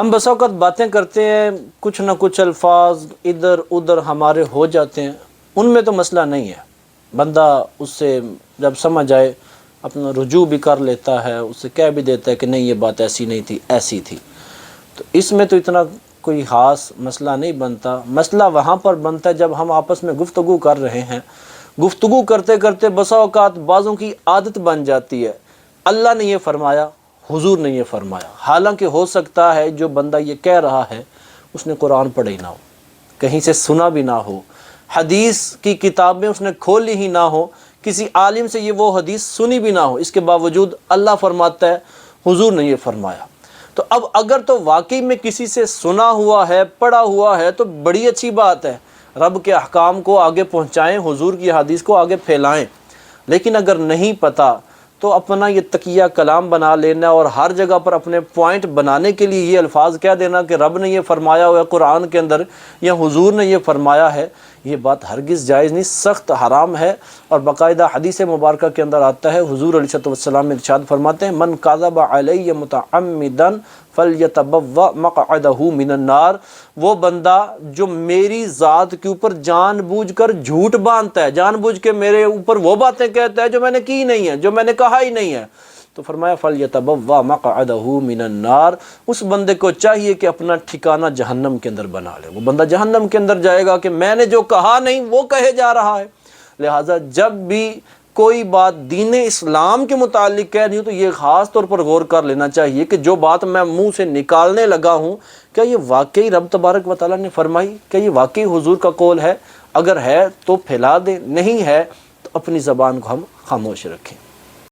ہم بسا اوقات باتیں کرتے ہیں، کچھ نہ کچھ الفاظ ادھر ادھر ہمارے ہو جاتے ہیں، ان میں تو مسئلہ نہیں ہے، بندہ اس سے جب سمجھ آئے اپنا رجوع بھی کر لیتا ہے، اس سے کہہ بھی دیتا ہے کہ نہیں یہ بات ایسی نہیں تھی، ایسی تھی، تو اس میں تو اتنا کوئی خاص مسئلہ نہیں بنتا۔ مسئلہ وہاں پر بنتا ہے جب ہم آپس میں گفتگو کر رہے ہیں، گفتگو کرتے کرتے بسا اوقات بعضوں کی عادت بن جاتی ہے، اللہ نے یہ فرمایا، حضور نے یہ فرمایا، حالانکہ ہو سکتا ہے جو بندہ یہ کہہ رہا ہے اس نے قرآن پڑھا ہی نہ ہو، کہیں سے سنا بھی نہ ہو، حدیث کی کتابیں اس نے کھولی ہی نہ ہو، کسی عالم سے یہ وہ حدیث سنی بھی نہ ہو، اس کے باوجود اللہ فرماتا ہے حضور نے یہ فرمایا۔ تو اب اگر تو واقعی میں کسی سے سنا ہوا ہے، پڑھا ہوا ہے تو بڑی اچھی بات ہے، رب کے احکام کو آگے پہنچائیں، حضور کی حدیث کو آگے پھیلائیں۔ لیکن اگر نہیں پتہ تو اپنا یہ تقیہ کلام بنا لینا اور ہر جگہ پر اپنے پوائنٹ بنانے کے لیے یہ الفاظ کہہ دینا کہ رب نے یہ فرمایا ہوا ہے قرآن کے اندر یا حضور نے یہ فرمایا ہے، یہ بات ہرگز جائز نہیں، سخت حرام ہے۔ اور باقاعدہ حدیث مبارکہ کے اندر آتا ہے، حضور علیہ السلام ارشاد فرماتے ہیں من کذب علی متعمدا فلیتبوأ مقعدہ من النار، وہ بندہ جو میری ذات کے اوپر جان بوجھ کر جھوٹ باندھتا ہے، جان بوجھ کے میرے اوپر وہ باتیں کہتا ہے جو میں نے کی نہیں ہے، جو میں نے کہا ہی نہیں ہے، تو فرمایا فلیتبوأ مقعدہ من النار، اس بندے کو چاہیے کہ اپنا ٹھکانہ جہنم کے اندر بنا لے۔ وہ بندہ جہنم کے اندر جائے گا کہ میں نے جو کہا نہیں وہ کہے جا رہا ہے۔ لہٰذا جب بھی کوئی بات دین اسلام کے متعلق کہہ رہی ہوں تو یہ خاص طور پر غور کر لینا چاہیے کہ جو بات میں منہ سے نکالنے لگا ہوں کیا یہ واقعی رب تبارک و تعالیٰ نے فرمائی، کیا یہ واقعی حضور کا قول ہے؟ اگر ہے تو پھیلا دیں، نہیں ہے تو اپنی زبان کو ہم خاموش رکھیں۔